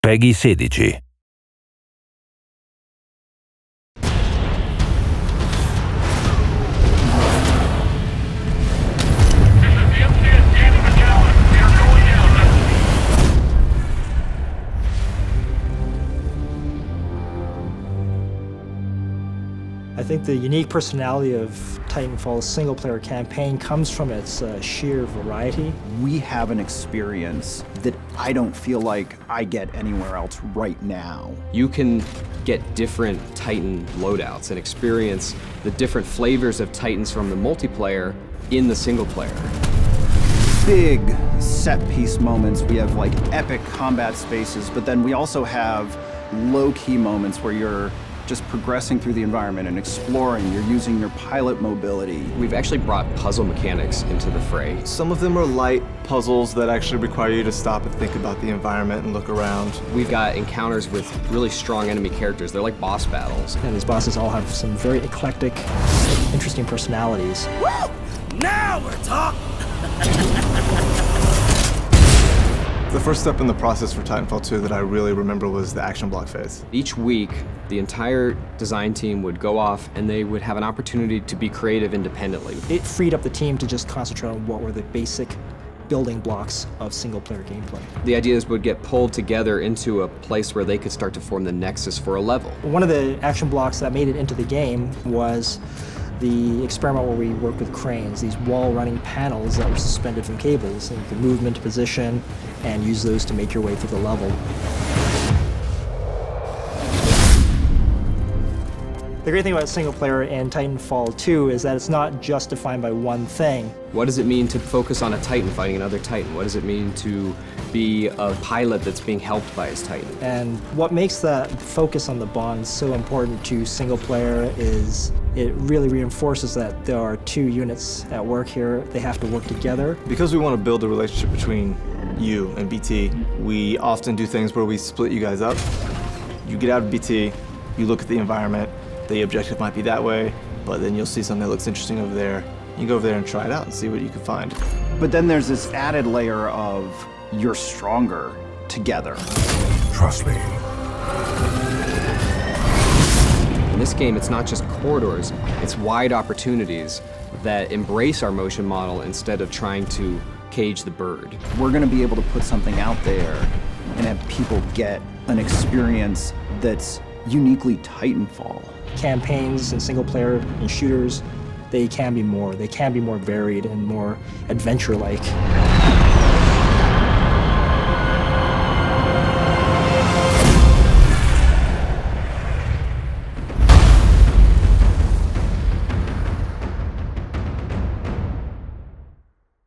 PEGI 16. I think the unique personality of Titanfall's single-player campaign comes from its sheer variety. We have an experience that I don't feel like I get anywhere else right now. You can get different Titan loadouts and experience the different flavors of Titans from the multiplayer in the single player. Big set-piece moments. We have like epic combat spaces, but then we also have low-key moments where you're just progressing through the environment and exploring. You're using your pilot mobility. We've actually brought puzzle mechanics into the fray. Some of them are light puzzles that actually require you to stop and think about the environment and look around. We've got encounters with really strong enemy characters. They're like boss battles. And these bosses all have some very eclectic, interesting personalities. Woo! Now we're talking! The first step in the process for Titanfall 2 that I really remember was the action block phase. Each week, the entire design team would go off and they would have an opportunity to be creative independently. It freed up the team to just concentrate on what were the basic building blocks of single-player gameplay. The ideas would get pulled together into a place where they could start to form the nexus for a level. One of the action blocks that made it into the game was the experiment where we worked with cranes, these wall-running panels that were suspended from cables, and you could move them into position and use those to make your way through the level. The great thing about single player in Titanfall 2 is that it's not just defined by one thing. What does it mean to focus on a Titan fighting another Titan? What does it mean to be a pilot that's being helped by his Titan? And what makes that focus on the bonds so important to single player is it really reinforces that there are two units at work here. They have to work together. Because we want to build a relationship between you and BT, we often do things where we split you guys up. You get out of BT, you look at the environment, the objective might be that way, but then you'll see something that looks interesting over there. You can go over there and try it out and see what you can find. But then there's this added layer of you're stronger together. Trust me. In this game, it's not just corridors, it's wide opportunities that embrace our motion model instead of trying to cage the bird. We're gonna be able to put something out there and have people get an experience that's uniquely Titanfall. Campaigns and single player and shooters, they can be more varied and more adventure-like.